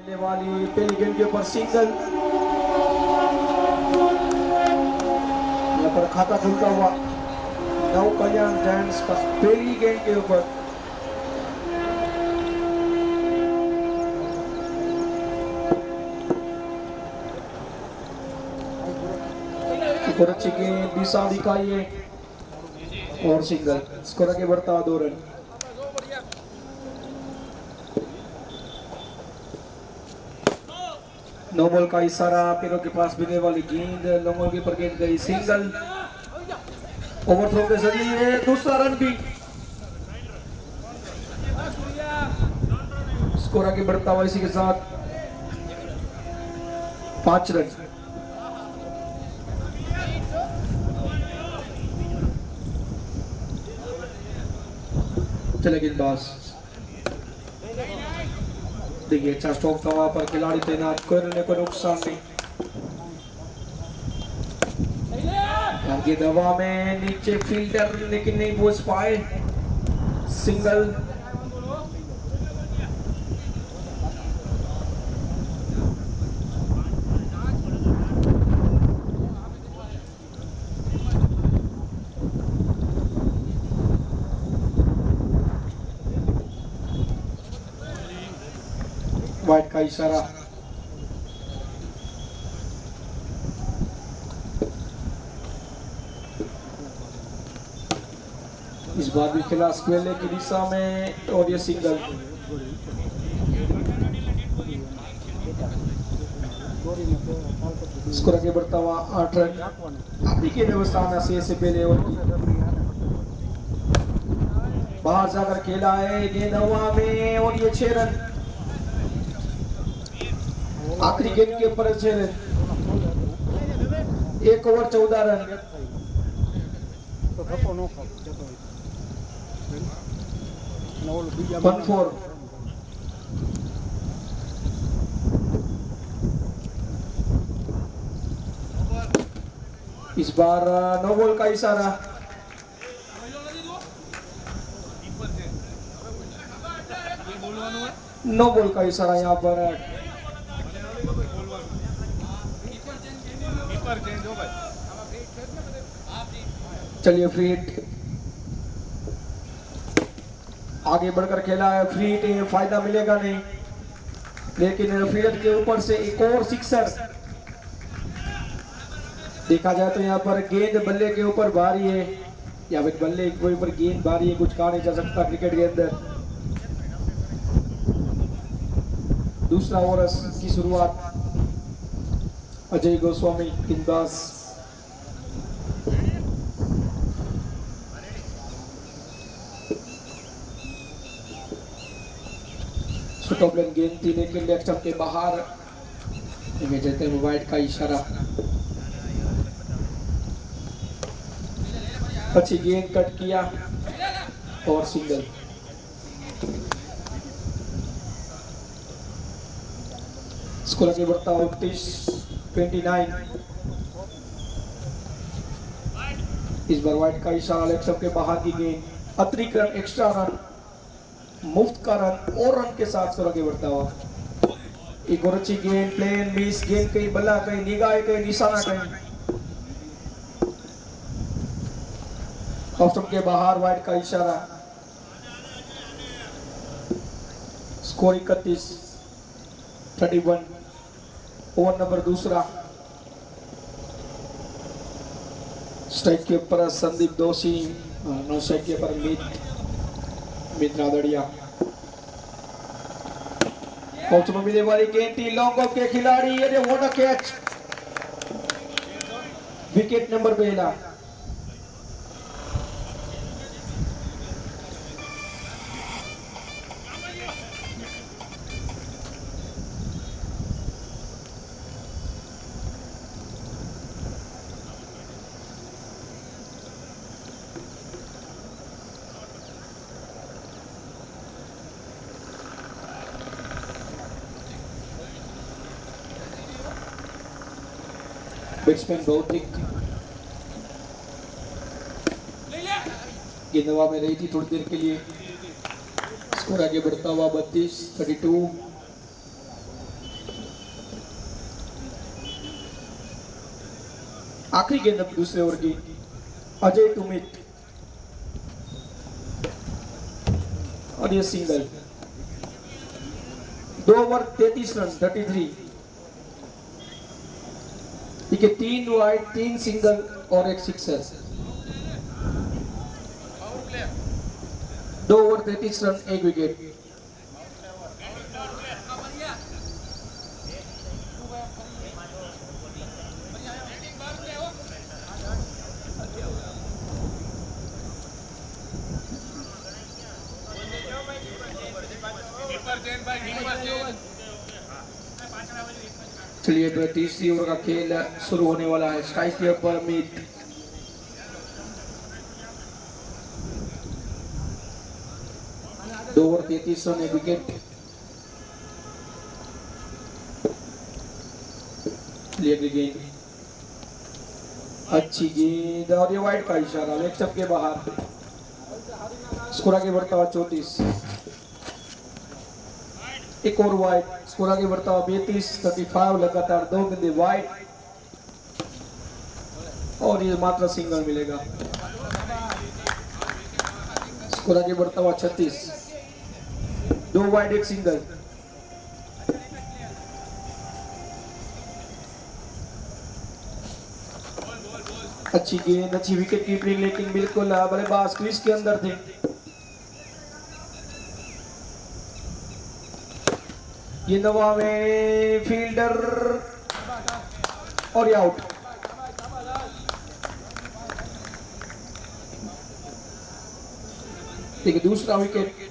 खेलने वाली पहली गेंद के ऊपर सिंगल, यहाँ पर खाता खुलता हुआ नव कल्याण जायंट्स का पहली गेंद के ऊपर। और अच्छी गेंद दिशा दिखाई है और सिंगल, स्कोर आगे बढ़ता 2 रन। नो बॉल का इशारा, पैरों के पास गिरने वाली गेंद लॉन्ग के पर गेंद गई सिंगल, ओवरथ्रो के जरिए दूसरा रन भी, स्कोर आगे बढ़ता हुआ इसी के साथ 5 रन। चले गेंदबाज, देखिए अच्छा स्ट्रोक था वहां पर, खिलाड़ी तैनात करने को नुकसान नहीं। आगे दवा में नीचे फील्डर लेकिन नहीं पहुंच पाए, सिंगल। वाइड का इशारा, इस बार भी खिला स्क्वेले की दिशा में और ये सिंगल। स्कोर आगे बढ़ता हुआ 8 रन। अभी की व्यवस्था से पहले और बाहर जाकर खेला है, गेंद हवा में और ये 6 रन। आखिरी गेंद के ऊपर 6 run, 1 over 14 run. One four. इस बार नो बॉल का इशारा, नो बॉल का इशारा यहाँ पर। चलिए फीट आगे बढ़कर खेला है, फीट फायदा मिलेगा नहीं, लेकिन फील्ड के ऊपर से एक और सिक्सर। देखा जाए तो यहाँ पर गेंद बल्ले के ऊपर भारी है, या फिर बल्ले के ऊपर गेंद भारी है, कुछ कहा नहीं जा सकता क्रिकेट के अंदर। दूसरा ओवर की शुरुआत, अजय गोस्वामी गेंदबाज। टॉप लाइन गेंद थी लेकिन लेग स्टंप के बाहर, देते हैं वाइड का इशारा। अच्छी गेंद कट किया और सिंगल। स्कोर आगे बढ़ता 29। इस बार वाइड का इशारा, लेग स्टंप के बाहर की गेंद, अतिरिक्त रन, एक्स्ट्रा रन, मुफ्त का रन और रन के साथ स्कोर आगे बढ़ता हुआ। एक और अच्छी गेंद, प्लेन मिस, गेंद कहीं बल्ला कहीं निगाह कहीं निशाना कहीं, ऑफ स्टंप के बाहर, वाइड का इशारा। स्कोर 31। ओवर नंबर दूसरा। स्ट्राइक के ऊपर संदीप दोषी, नो स्ट्राइक के ऊपर मित रादड़िया। कोच में मिलने वाली गेंद थी, लॉन्ग ऑफ के खिलाड़ी, ये what a catch, wicket number पहला। बैट्समैन भौतिक, गेंद हवा में रही थी थोड़ी देर के लिए। स्कोर आगे बढ़ता हुआ 32। आखिरी गेंद अब दूसरे ओवर की। अजय टुमित और ये सिंगल। 2 over 33 run 33। ठीक है, 3 वाइड 3 सिंगल और 1 सिक्सर। 2 over 33 run 1 wicket. चलिए, तीसरी ओवर का खेल शुरू होने वाला है। स्ट्राइक के ऊपर मीत। दो ओवर 33 रन 1 विकेट। गेंद अच्छी गेंद और ये वाइड का इशारा, लेग स्टंप के बाहर। स्कोर आगे बढ़ता हुआ 34। एक और वाइड। स्कोर आगे बढ़ता हुआ 32-35। लगातार 2 गेंदें वाइड और ये मात्र सिंगल मिलेगा। स्कोर आगे बढ़ता हुआ 36। 2 वाइड 1 सिंगल। अच्छी गेंद, अच्छी विकेट कीपिंग, लेकिन बिल्कुल बल्लेबाज क्रीज के अंदर थे। ये नवा में फील्डर और ये आउट। ठीक है, दूसरा विकेट।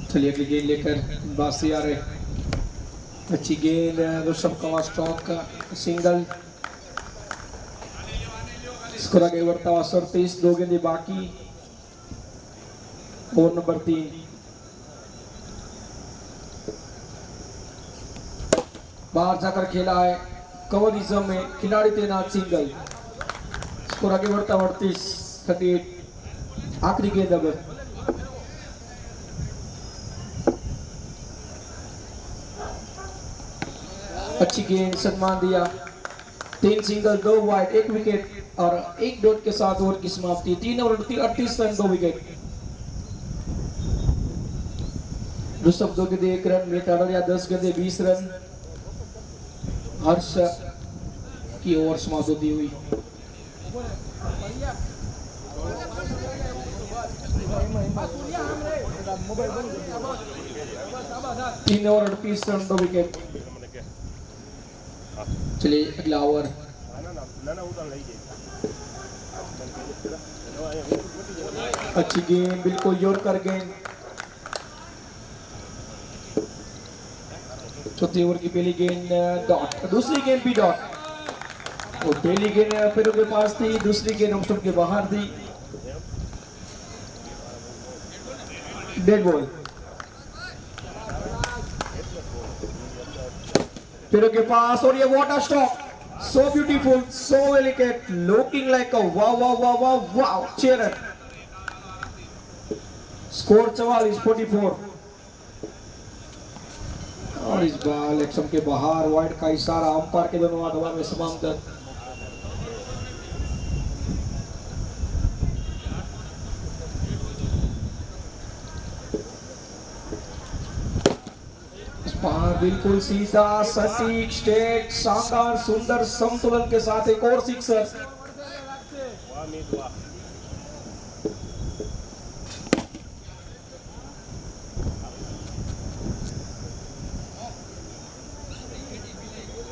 चलिए, अगली गेंद लेकर बासी आ रहे। अच्छी गेंद, ऋषभ कमा स्टॉक का सिंगल। स्कोर आगे बढ़ता हुआ 37। 2 गेंदें बाकी। Over number 3। बाहर जाकर खेला है। कवरिज्म में खिलाड़ी तैनात, सिंगल। स्कोर आगे बढ़ता हुआ 38। आखिरी गेंद अब। अच्छी गेंद, सम्मान दिया। 3 सिंगल 2 वाइड 1 विकेट और 1 डॉट के साथ ओवर की समाप्ति। 3 ओवर 38 रन 2 विकेट। ऋषभ 2 गेंदे 1 रन। मेटाडोरिया 10 गेंदे 20 रन। हर्ष की ओवर समाप्त होती हुई। तीन ओवर 38 रन 2 विकेट। चलिए, अगला ओवर। अच्छी गेंद, बिल्कुल यॉर्कर गेंद। चौथी ओवर की पहली गेंद डॉट। दूसरी गेंद भी डॉट। और पहली गेंद पैरों के पास थी, दूसरी गेंद ऑफ स्टंप के बाहर थी। Dead ball. पैरों के पास और ये water stock. So beautiful, so delicate, looking like a wow cheer. Score 44-44। और इस बार लेग स्टंप के बाहर, वाइड का इशारा। अंपायर के दोनों हाथ हवा में समांतर। बिल्कुल सीधा, सटीक, स्ट्रेट, शानदार, सुंदर संतुलन के साथ एक और सिक्सर।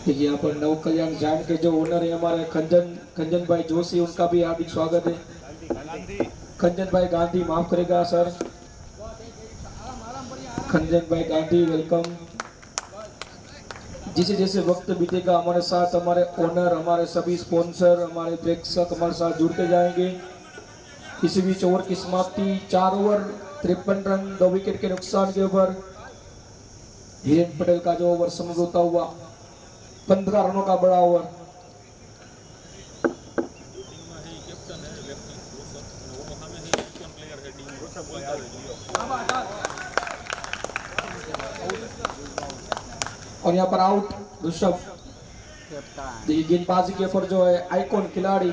यहाँ पर नव कल्याण जान के जो ओनर है हमारे खंजन भाई जोशी, उनका भी हार्दिक स्वागत है। खंजन भाई गांधी, माफ करेगा सर, खंजन भाई गांधी वेलकम। जैसे जैसे वक्त बीतेगा हमारे साथ हमारे ओनर, हमारे सभी स्पॉन्सर, हमारे प्रेक्षक हमारे साथ जुड़ते जाएंगे। इसी बीच ओवर की समाप्ति 4 ओवर 53 रन 2 विकेट के नुकसान के ऊपर हिरेन पटेल का जो ओवर समाप्त होता हुआ 15 रनों का बड़ा ओवर। और यहाँ पर आउट ऋषभ। देखिए गेंदबाजी के ऊपर जो है आइकॉन खिलाड़ी,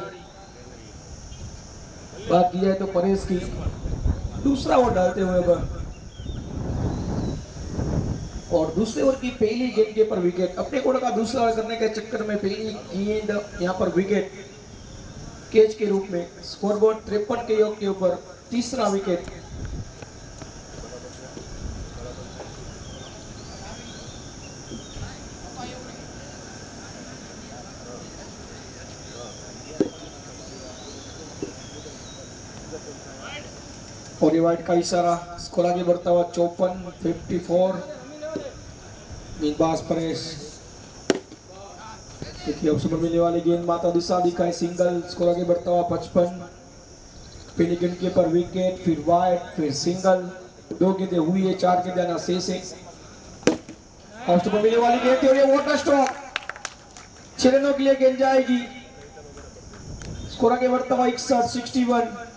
बात की जाए तो परेश की दूसरा ओवर डालते हुए और दूसरे ओवर की पहली गेंद के पर विकेट। अपने कोड का दूसरा ओवर करने के चक्कर में पहली गेंद यहाँ पर विकेट कैच के रूप में। स्कोरबोर्ड 53 के योग के ऊपर तीसरा विकेट। और वाइट का इशारा, स्कोर आगे बढ़ता हुआ 54-54। गेंदबाज परेश। देखिए अब मिलने वाली गेंद माता दिशा दिखाए सिंगल। स्कोर आगे बढ़ता हुआ 55। पहली गेंद के पर विकेट, फिर वाइट, फिर सिंगल। 2 गेंदें हुई है, 4 गेंदें आना शेष है। और मिलने वाली गेंद थी वाटर स्ट्रोक, 6 रनों के लिए गेंद जाएगी। स्कोर आगे बढ़ता हुआ 61-61।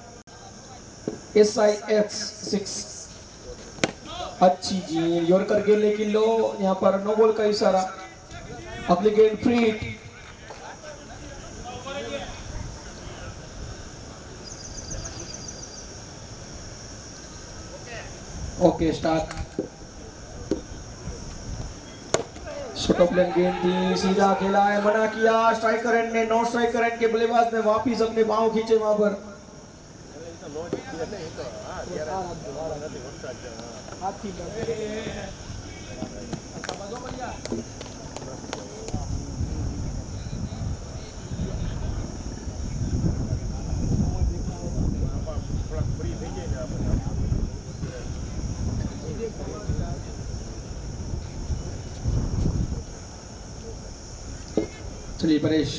SIX 6 अच्छी जी यॉर्कर गेंद, लेकिन लो यहाँ पर नो बॉल का इशारा। अगली गेंद free hit. Okay start. Short of length गेंद थी, सीधा खेला है, मना किया स्ट्राइकर एंड ने। नॉन स्ट्राइकर एंड के बल्लेबाज ने वापिस अपने पांव खींचे वहां पर। चलिए परेश,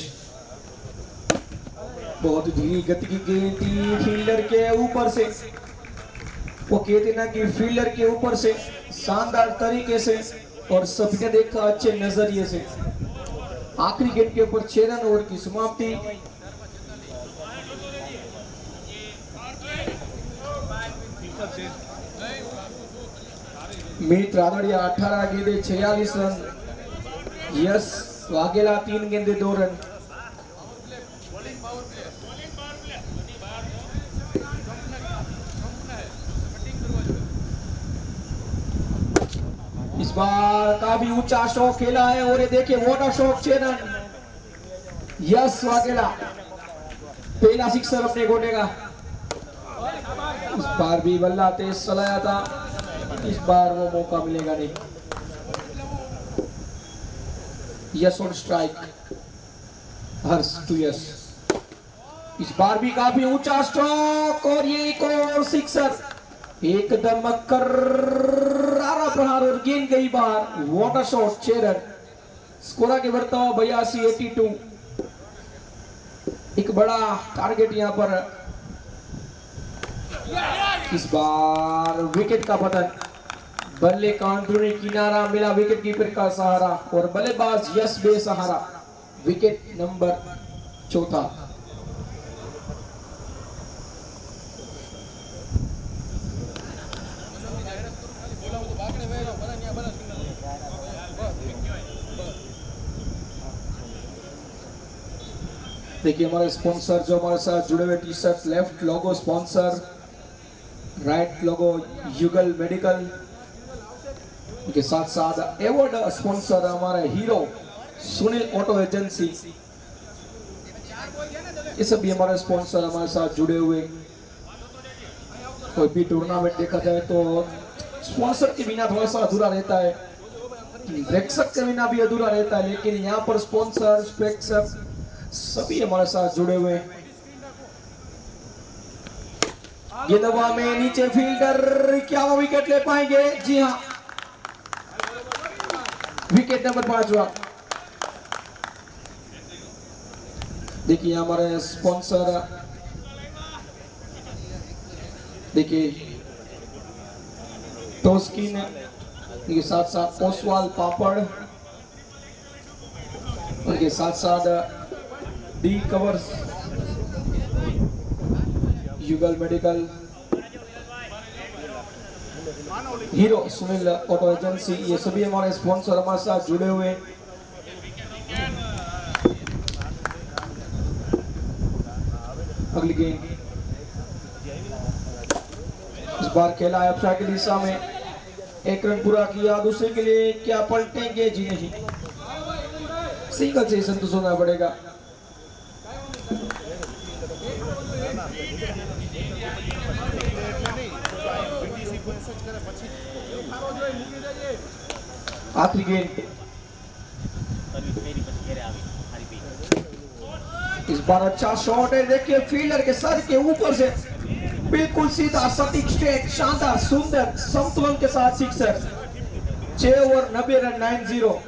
बहुत धीमी गति की गेंद थी, फील्डर के ऊपर से। वो कहते ना कि फील्डर के ऊपर से शानदार तरीके से और सभी ने देखा अच्छे नजरिए से। आखिरी गेंद के ऊपर 6 रन, ओवर की समाप्ति। मीत रादड़िया 18 गेंदे 46 रन। यस वाघेला 3 गेंदे 2 रन। इस बार काफी ऊंचा शॉट खेला है और ये देखिए water shot 6 run. Yes Vaghela पहला सिक्सर अपने गोटे का। इस बार भी बल्ला तेज चलाया था, इस बार वो मौका मिलेगा नहीं। Yes on strike, Harsh to yes. इस बार भी काफी ऊंचा स्ट्रोक और ये एक और सिक्सर, एकदम करारा प्रहार और गेंद गई बाहर। Water shot 6 run. स्कोर आगे बढ़ता हुआ 82-82। एक बड़ा टारगेट यहां पर। इस बार विकेट का पतन, बल्ले का अंदरूनी किनारा मिला विकेट कीपर का सहारा और बल्लेबाज यस बेसहारा। Wicket number 4। देखिए हमारे स्पॉन्सर जो हमारे साथ जुड़े हुए, टी शर्ट लेफ्ट लोगो स्पॉन्सर, राइट लोगो युगल मेडिकल के साथ साथ एवॉर्ड स्पॉन्सर हमारे हीरो सुनील ऑटो एजेंसी, ये सब भी हमारे स्पॉन्सर हमारे साथ जुड़े हुए। कोई भी टूर्नामेंट देखा जाए तो स्पॉन्सर के बिना थोड़ा सा अधूरा रहता है, प्रेक्षक के बिना भी अधूरा रहता है, लेकिन यहाँ पर स्पॉन्सर प्रेक्षक सभी हमारे साथ जुड़े हुए। गेंदवा में नीचे फील्डर, क्या वो विकेट ले पाएंगे? जी हाँ, विकेट नंबर 5। देखिए हमारे स्पॉन्सर, देखिए टोस्किन के साथ साथ ओसवाल पापड़, उनके साथ साथ डी कवर्स, युगल medical, hero Sunil auto agency, ये सभी हमारे स्पॉन्सर हमारे साथ जुड़े हुए हैं। अगली गेंद इस बार खेला है अपशा की दिशा में, 1 रन पूरा किया, दूसरे के लिए क्या पलटेंगे? जी नहीं, सिंगल से संतुष्ट होना पड़ेगा। आखिरी गेंद इस बार अच्छा शॉट है, देखिए फील्डर के सर के ऊपर से बिल्कुल सीधा, सटीक, स्ट्रेट, शानदार, सुंदर संतुलन के साथ सिक्सर। 6 ओवर 90 रन 9-0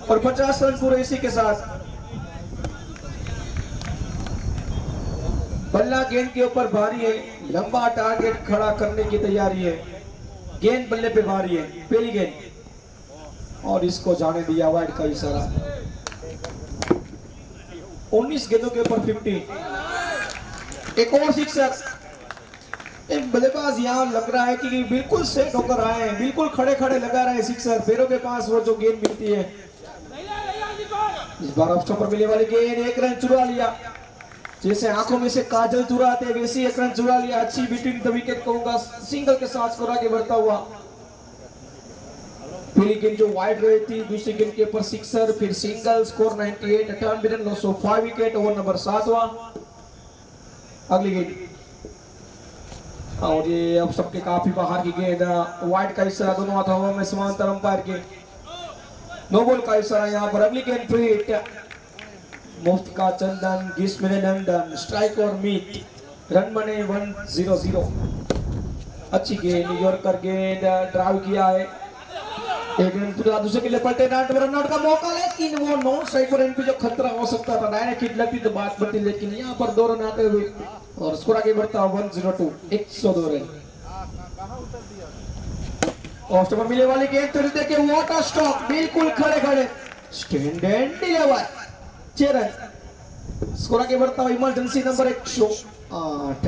और 50 रन पूरे इसी के साथ। बल्ला गेंद के ऊपर भारी है, लंबा टारगेट खड़ा करने की तैयारी है, गेंद बल्ले पे भारी है, पहली गेंद और इसको जाने दिया, वाइड का इशारा। 19 गेंदों के ऊपर 50, एक और सिक्सर। एक बल्लेबाज यहाँ लग रहा है कि बिल्कुल सेट होकर आए हैं, बिल्कुल खड़े खड़े लगा रहे हैं सिक्सर, पैरों के पास वो जो गेंद मिलती है। इस बार ऑफ पर मिलने वाली गेंद, 1 रन चुरा लिया, जैसे आंखों में से काजल चुराते हैं वैसे 1 रन चुरा लिया। अच्छी बिटवीन द विकेट कहूंगा, सिंगल के साथ स्कोर आगे बढ़ता हुआ। पहली गेंद जो वाइड रही थी, दूसरी गेंद के ऊपर सिक्सर, फिर single, score 98, 98 run 905 wicket, over number 7वां। अगली गेंद और ये अब सबके काफी बाहर की गेंद, वाइड का इशारा, दोनों हाथों में समांतर अंपायर के, नो बॉल का इशारा यहाँ पर। अगली गेंद फिट, मुफ्त का चंदन, ग्रीष्म में लंदन, स्ट्राइक और मीट, रन बने 1-0-0। अच्छी गेंद, न्यूयॉर्कर गेंद, ड्राइव किया है, 1 रन पूरा, दूसरे के लिए पलटे, रन आउट का मौका, लेकिन वो नॉन स्ट्राइक पर एंड पे जो खतरा हो सकता था, डायरेक्ट हिट लगती तो बात बनती, लेकिन यहाँ पर 2 रन आते हुए और स्कोर आगे बढ़ता 102, 102 रन। ऑफ पर मिलने वाली गेंद तो देखिए, वाटर स्टॉक, बिल्कुल खड़े खड़े, stand and deliver, 6 run, score आगे बढ़ता हुआ। इमरजेंसी नंबर 108,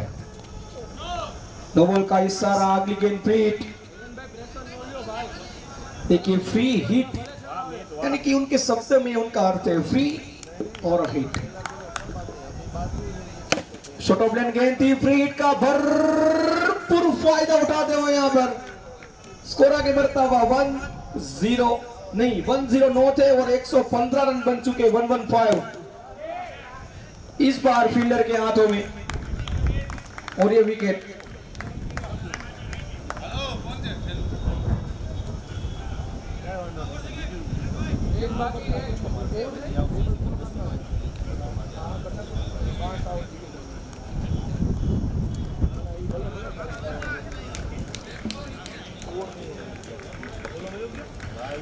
नो बॉल का इशारा। अगली गेंद फिट, देखिए फ्री हिट, यानी कि उनके शब्द में उनका अर्थ है फ्री और हिट। शॉर्ट ऑफ लेन गेंद थी, फ्री हिट का भरपूर फायदा उठाते हुए यहाँ पर स्कोर आगे बढ़ता हुआ 109 थे और 115 रन बन चुके, 115 इस बार फील्डर के हाथों में, और ये विकेट।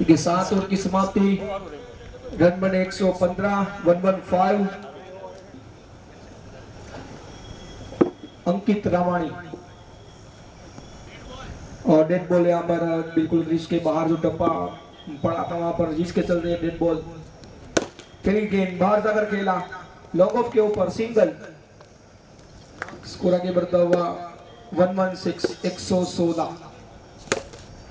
के साथ उनकी समाप्ति, रन बने 115, 115। अंकित रामाणी और डेड बॉल यहाँ पर बिल्कुल रिच के बाहर जो डब्बा पड़ा था वहां पर जिसके चलते डेड बॉल। पहली गेंद बाहर जाकर खेला, लॉग ऑफ के ऊपर सिंगल, स्कोर आगे बढ़ता हुआ 116, 116।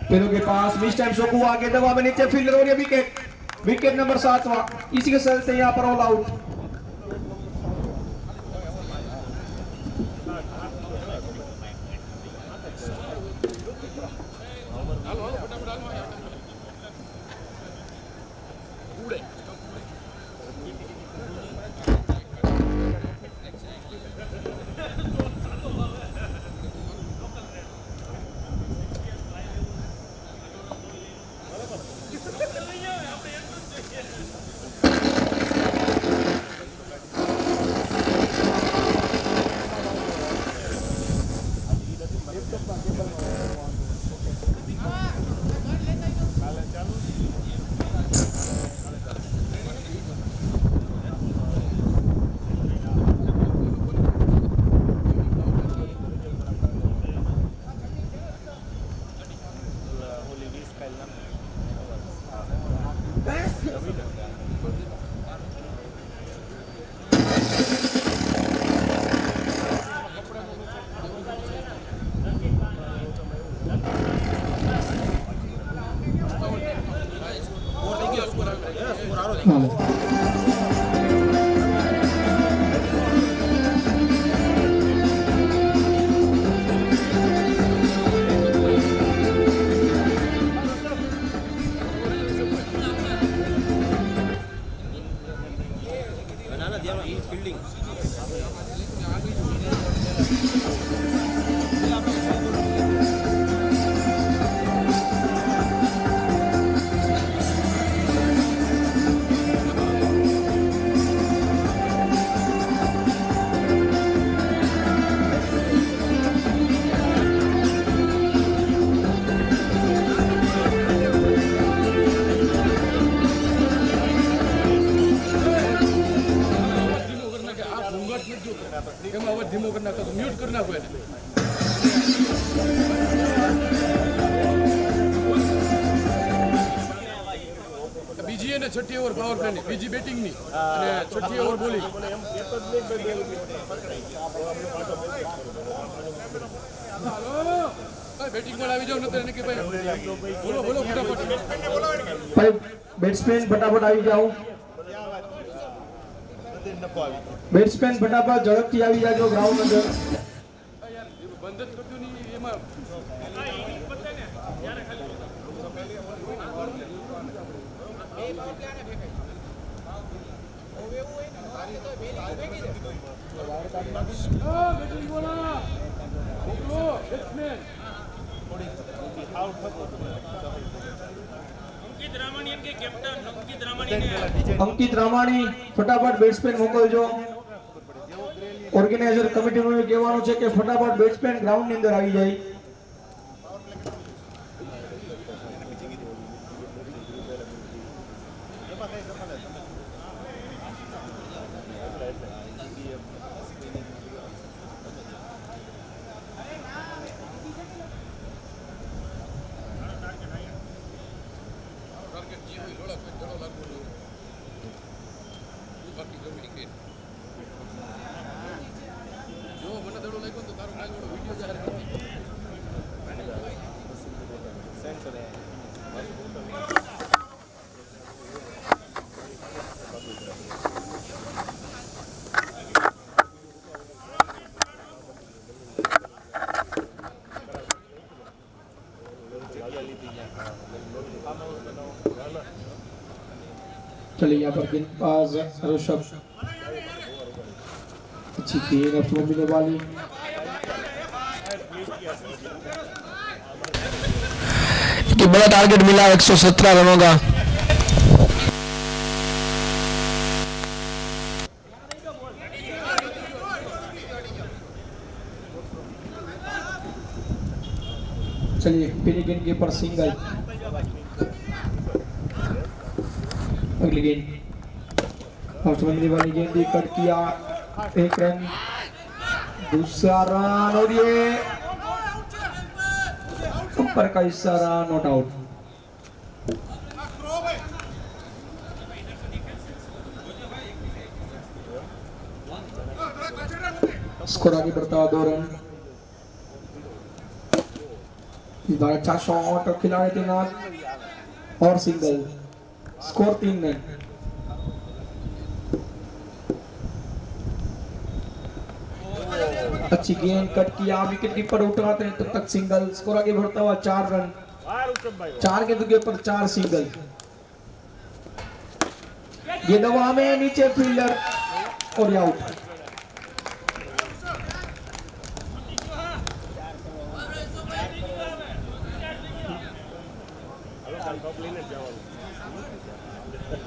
पेलो के पास मिस टाइम शो को आगे दबा में नीचे फील्डर और ये विकेट, विकेट नंबर 7वां, इसी के चलते यहाँ पर ऑल आउट। જો એમાં અવાજ ધીમો કરી નાખો તો મ્યુટ કરી નાખો એને. બીજી અને છઠ્ઠી ઓવર પાવર પ્લેની, બીજી બેટિંગની અને છઠ્ઠી ઓવર બોલિંગ. બેટિંગ માં આવી જાવ ને તો એને કે ભાઈ બોલો બોલો ફટાફટ ભાઈ બેટ્સમેન ફટાફટ આવી જાઓ. બેટ્સમેન ફટાફટ ઝડપથી આવી જાજો ગ્રાઉન્ડ અંદર. બંધ જ કરજો નહીં એમાં. અંકિત રામાણી ફટાફટ બેટ્સમેન મોકલજો. ઓર્ગેનાઇઝર કમિટીનું કહેવાનું છે કે ફટાફટ બેટ્સમેન ગ્રાઉન્ડ ની અંદર આવી જાય. चलिए यहाँ पर गेंदबाज ऋषभ अच्छी गेंद अपने मिलने वाली. बड़ा टारगेट मिला 117 रनों का. चलिए पहली गेंद के ऊपर सिंगल. अगली गेंद फर्स्ट मिलने वाली गेंद कट किया, 1 रन. दूसरा रन और ये ऊपर का इशारा, नॉट आउट. स्कोर आगे बढ़ता हुआ 2 रन. इस बार अच्छा शॉट खिलाड़ी तैनात और सिंगल. Score 3 run. अच्छी गेंद कट किया, विकेट कीपर उठाते हैं तब तक सिंगल. स्कोर आगे बढ़ता हुआ 4 रन. 4 गेंद के ऊपर 4 सिंगल. गेंद हवा में, नीचे फील्डर और आउट.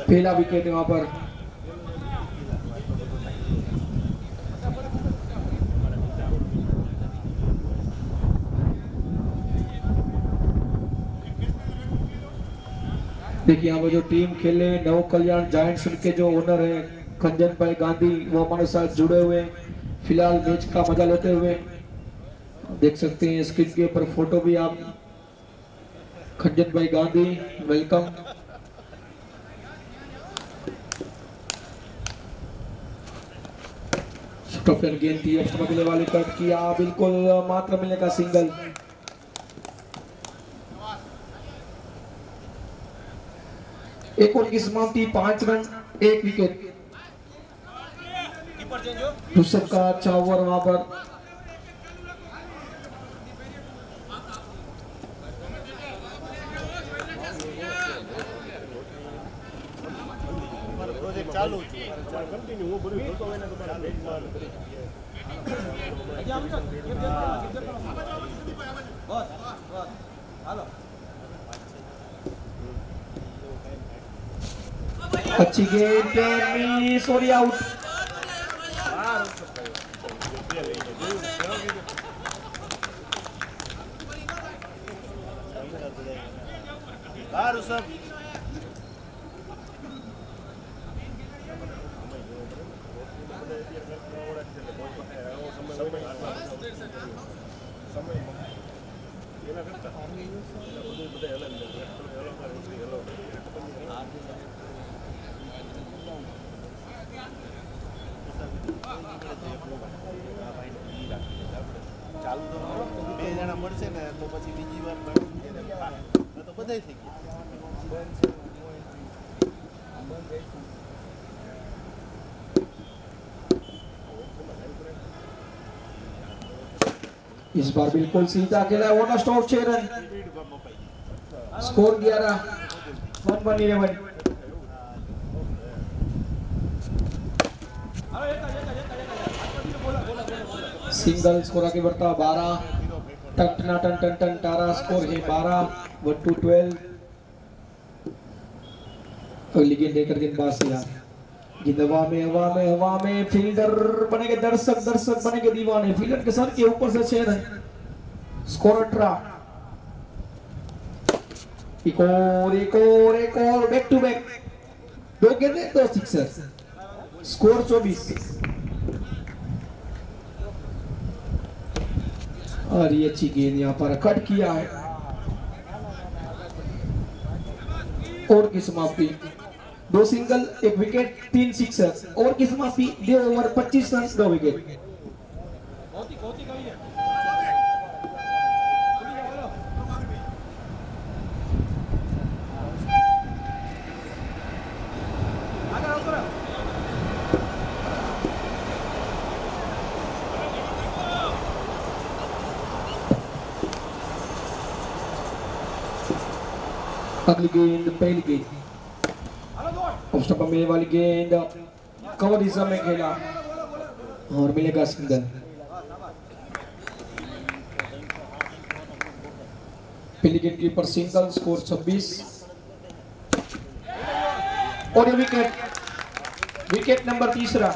पहला विकेट वहां पर. देखिए यहाँ पर जो टीम खेले नव कल्याण जायंट्स, उनके जो ओनर है खंजन भाई गांधी, वो हमारे साथ जुड़े हुए फिलहाल मैच का मजा लेते हुए. देख सकते हैं स्क्रीन के ऊपर फोटो भी आप. खंजन भाई गांधी, वेलकम. टॉपन गेंद थी, मिलने वाले कट किया, बिल्कुल मात्र मिलने का सिंगल. एक ओवर की समाप्ति, 5 रन 1 विकेट. ऋषभ का अच्छा ओवर वहां पर. ચાલુ કન્ટિન્યુ હું બધું જોતો હોય ને તો મારા બેટમાં બસ હાલો. अच्छी गेंद पे मिस और आउट. બાર સબ એના કરતા બધું બધા અલગ ચાલુ તો બે જણા મળશે ને તો પછી બીજી વાર તો બધા થઈ ગયા. इस बार बिल्कुल सीधा खेला है, over stop 6 run, score 11, 1-11. Single score आगे बढ़ता 12, टन टन टन टन टारा स्कोर है 12, 1-12. अगली गेंद लेकर गेंदबाज से यार गेंद हवा में फील्डर बनेंगे दर्शक बनेंगे दीवाने, फील्डर के सर के ऊपर से 6 रन, स्कोर 18. एक और बैक टू बैक, 2 गेंदें 2 सिक्सर, स्कोर 24. और ये अच्छी गेंद यहाँ पर कट किया है और की समाप्ति 2 सिंगल 1 विकेट 3 सिक्सर, ओवर की समाप्ति 2 ओवर 25 रन 2 विकेट. अगली गेंद पहली गेंद ऑफ स्टंप पर मिलने वाली गेंद कवर दिशा में खेला और मिलेगा सिंगल. पहली गेंद के ऊपर सिंगल, स्कोर 26 और ये विकेट नंबर 3.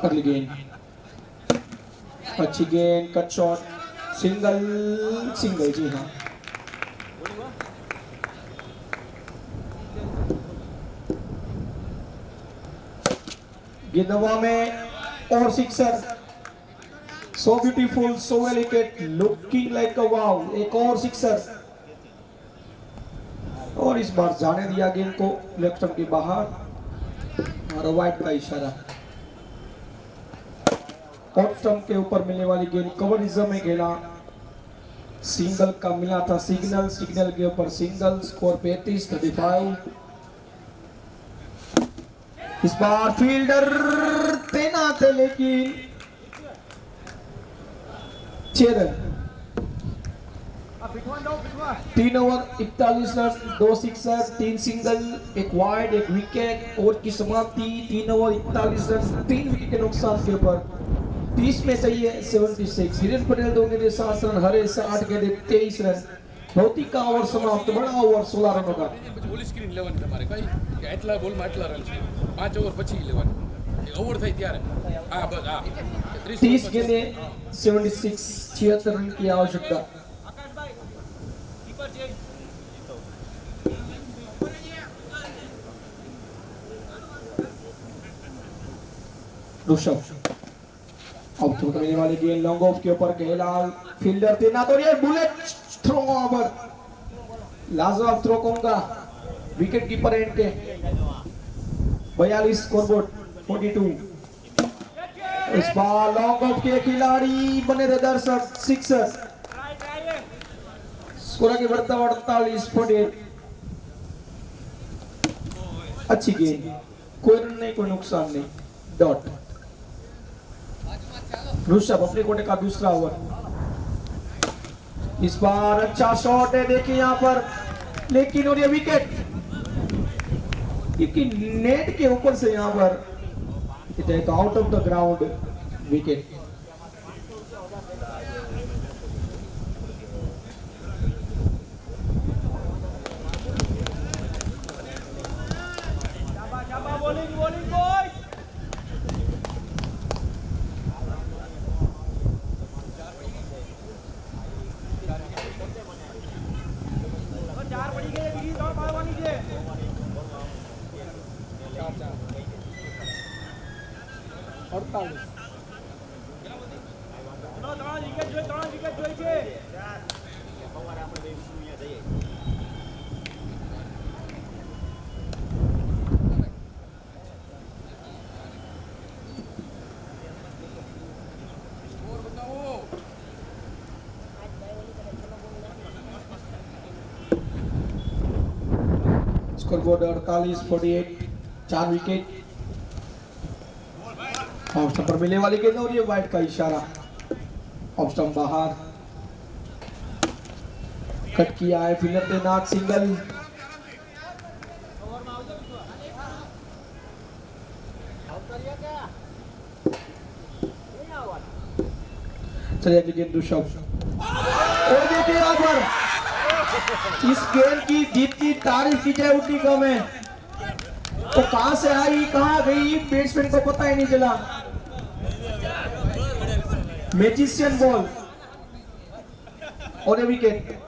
अगली गेंद अच्छी गेंद, कट शॉट, सिंगल जी हाँ. गेंद हवा में और sixer, so beautiful, so elegant, looking like a wow. एक और सिक्सर और इस बार जाने दिया गेंद को लेफ्ट स्टंप के बाहर और वाइड का इशारा. ऑफ स्टंप के ऊपर मिलने वाली गेंद कवर रिजर्व में खेला, सिंगल का मिला था सिग्नल के ऊपर सिंगल, स्कोर 35-35. इस बार फील्डर तैनात है लेकिन 6 run, 3 over 41 run, 2 sixer, 3 single, 1 wide, 1 wicket. Over की समाप्ति 3 ओवर 41 रन, 3 विकेट के नुकसान के ऊपर 30 में चाहिए 76. हिरेन पटेल 2 गेंदे 7 रन, हरेश 8 गेंदे 23 रन. भौतिक का ओवर समाप्त, बड़ा ओवर 16 रनों का. ઓલી સ્ક્રીન લેવાની તમારે કઈ કે આટલા બોલમાં આટલા રન છે, 5 ઓવર પછી લેવાની, ઓવર થાય ત્યારે આ બસ આ 30 गेंदे 76 रन की आवश्यकता. ऋषभ अब तो मिलने वाली गेंद लॉन्ग ऑफ के ऊपर खेला, फील्डर तैनात और ये बुलेट थ्रो ओवर, लाजवाब थ्रो कहूंगा विकेट कीपर एंड के 42 स्कोरबोर्ड 42. इस बार लॉन्ग ऑफ के खिलाड़ी बने थे दर्शक, सिक्सर, स्कोर आगे बढ़ता 48-48. अच्छी गेंद, कोई रन नहीं, कोई नुकसान नहीं, डॉट. ऋषभ अपने कोटे का दूसरा ओवर. इस बार अच्छा शॉट है, देखिए यहाँ पर लेकिन और ये विकेट, क्योंकि नेट के ऊपर से यहाँ पर it is out of the ground wicket. Scoreboard 48-48, 4 wicket. Off stump पर मिलने वाली गेंद और ये वाइड का इशारा, ऑफ स्टंप बाहर। कट किया है फील्डर तैनात, सिंगल। चलिए गेंद ऋषभ, और देखिए यहाँ पर इस गेंद की जीत की तारीफ की जाए उतनी कम है। तो कहां से आई कहां गई बैट्समैन को पता ही नहीं चला। मैजिशियन बॉल और ये विकेट।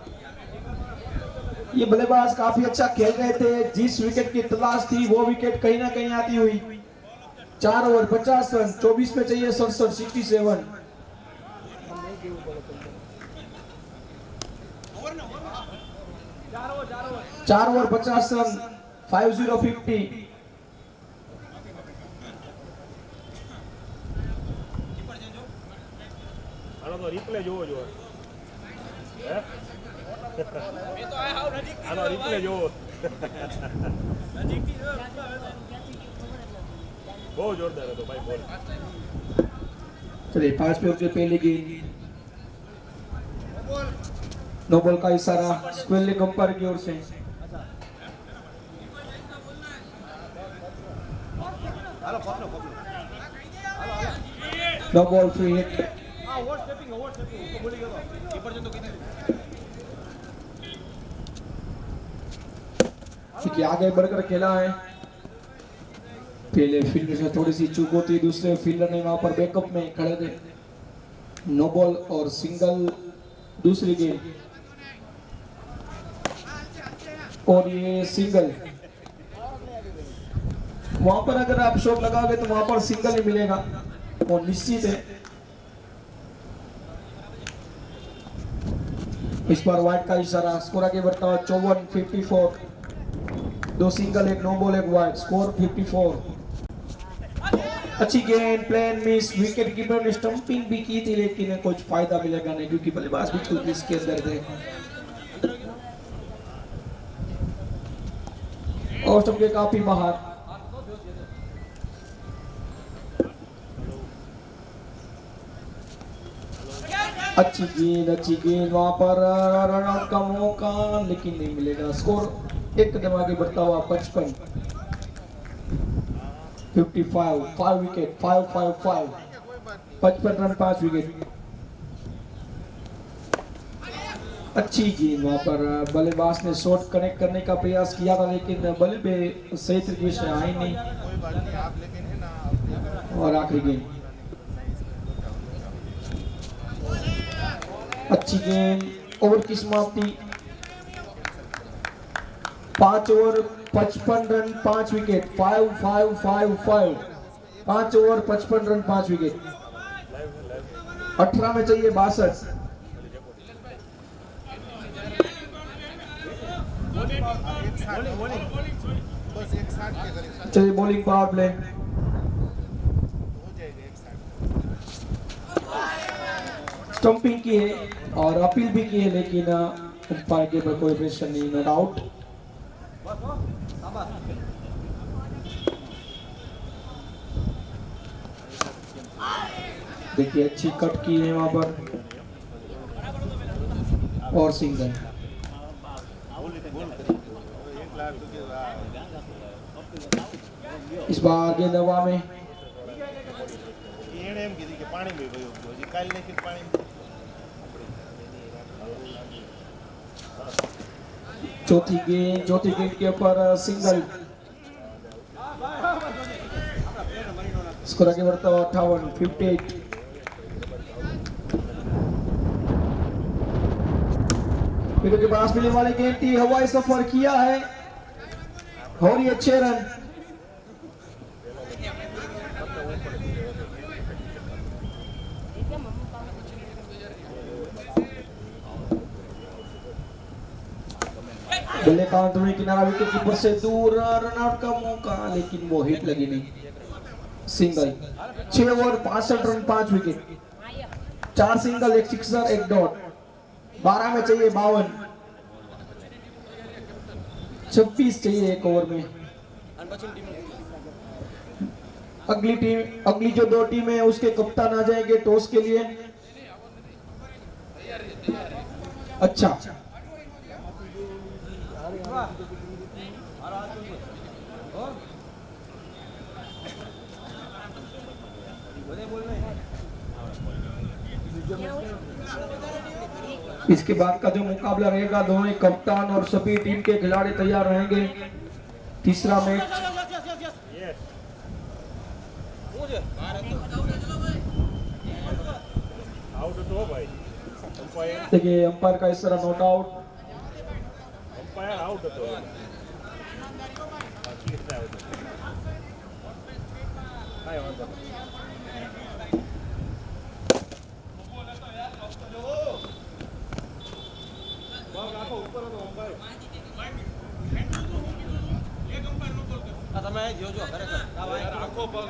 ये बल्लेबाज काफी अच्छा खेल रहे थे, जिस विकेट की तलाश थी वो विकेट कहीं ना कहीं आती हुई। 4 ओवर 50 रन, 24 में चाहिए 67, 67। चार ओवर 50 रन, 50-50। આનો રિપ્લે જોવો જો હે આનો રિપ્લે જોવો બહુ જોરદાર હતો ભાઈ બોલ। चलिए 5 पे उसे पहले गेंद, नो बॉल का इशारा स्क्वेयर लेग अंपायर की ओर से। No ball free hit. देखिए आगे बढ़कर खेला है, पहले फील्डर से थोड़ी सी चूक होती, दूसरे फील्डर ने वहां पर बैकअप में खड़े थे। नो बॉल और सिंगल दूसरी गेंद, और ये सिंगल। वहां पर अगर आप शॉट लगाओगे तो वहां पर सिंगल ही मिलेगा, वो निश्चित है। इस बार वाइड का इशारा, स्कोर आगे बढ़ता हुआ 54-54। 2 single, 1 no ball, 1 wide, score 54। अच्छी गेंद, प्लेन मिस। विकेट कीपर ने स्टंपिंग भी की थी लेकिन कुछ फायदा मिलेगा नहीं, क्योंकि बल्लेबाज बिल्कुल क्रीज के अंदर थे। और स्टंप के काफी बाहर। अच्छी गेंद वहां पर रन आउट का मौका लेकिन नहीं मिलेगा। स्कोर एक कदम आगे बढ़ता हुआ 55, 55, 5 विकेट, 5-5-5, 55 रन 5 विकेट। अच्छी गेंद वहां पर बल्लेबाज ने शॉट कनेक्ट करने का प्रयास किया था लेकिन बल्ले पे सही तरीके से आई नहीं। और आखिरी गेंद, अच्छी गेंद, ओवर की समाप्ति। 5 over 55 run 5 wicket, 5-5-5-5। 5 over 55 run 5 wicket. 18 में चाहिए 62। चलिए बॉलिंग पावर प्ले। स्टंपिंग की है और अपील भी की है लेकिन अंपायर के ऊपर कोई प्रेशर नहीं, नॉट आउट। देखिए अच्छी कट की है वहां पर और सिंगल। इस बार गेंद हवा में, એને એમ કીધું કે પાણીમાં વયો ગયો હજી કાલ નાખી પાણી चौथी गेंद के ऊपर सिंगल। स्कोर आगे बढ़ता हुआ 58। विकेट के पास मिलने वाली गेंद थी, हवाई सफर किया है और ये 6 रन। बल्ले काउंटर में किनारा विकेट कीपर से दूर, रनआउट का मौका लेकिन वो हिट लगी नहीं। Single, 6 over 65 run 5 wicket, 4 single 1 sixer 1 dot. 12 में चाहिए 52, 26 चाहिए 1 ओवर में। अगली जो 2 टीम है उसके कप्तान आ जाएंगे टॉस के लिए। अच्छा, इसके बाद का जो मुकाबला रहेगा, दोनों कप्तान और सभी टीम के खिलाड़ी तैयार रहेंगे। तीसरा मैच આઉટ હતો ભાઈ અમ્પાયર देखिए, अंपायर का इस तरह नोट आउट। અમ્પાયર આઉટ હતો કેટલા આઉટ કાંઈ વાંધો નહીં તમે જોજો ખરેખર આખો પગ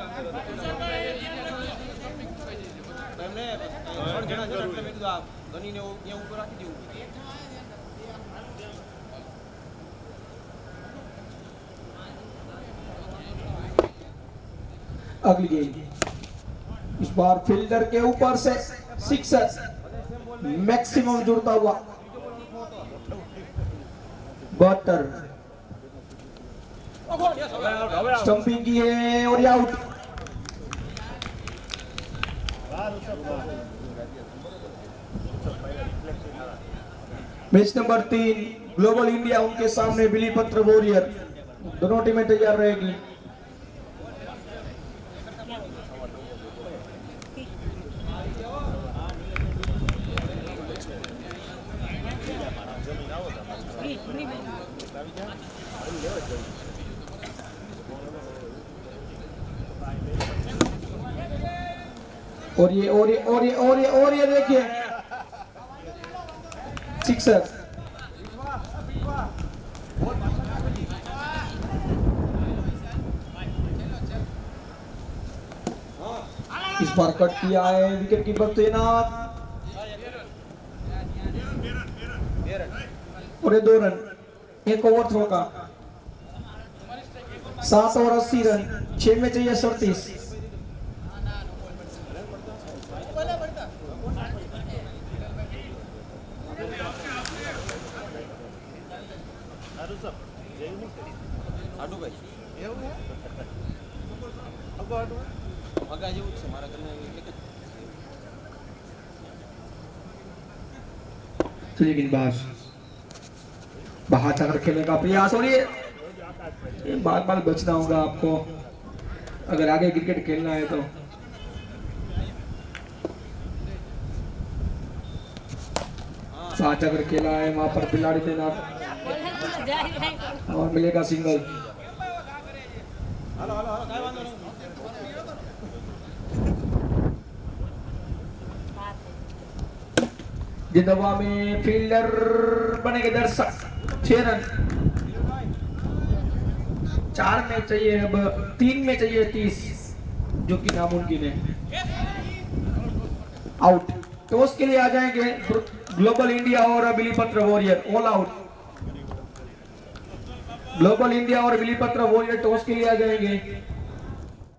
એમને 3 જણા એટલે મેં કીધું આ ગનીને ત્યાં ઉપર રાખી દેવું। अगली गेंद, इस बार फील्डर के ऊपर से सिक्सर, मैक्सिमम जुड़ता हुआ 72। स्टंपिंग की है और ये out. Match number 3, global India उनके सामने बिलीपत्र वॉरियर। दोनों टीमें तैयार रहेगी। और ये देखिए सिक्सर। इस बार कट किया है, विकेट कीपर तैनात और ये 2 रन 1 ओवर थ्रो का। 7 ओवर 80 रन, 6 में चाहिए 37। આડું ભાઈ એવું હે અગો આડું મગા જેવું છે મારા ઘરને એક જ चलिए गेंदबाज बाहर जाकर खेलने का प्रयास, और ये बार बार बचना होगा आपको अगर आगे क्रिकेट खेलना है तो। बाहर जाकर खेला है, वहां पर खिलाड़ी तैनात और मिलेगा सिंगल। હાલો હાલો હાલો કાંઈ વાંધો નહીં जिंदवा में फील्डर बनेंगे दर्शक। 6 रन, 4 में चाहिए, अब 3 में चाहिए 30, जो कि नामुमकिन है। आउट। टॉस के लिए आ जाएंगे ग्लोबल इंडिया और Bilipatra warrior. All out. Global India और बिलीपत्र वॉरियर टॉस के लिए आ जाएंगे।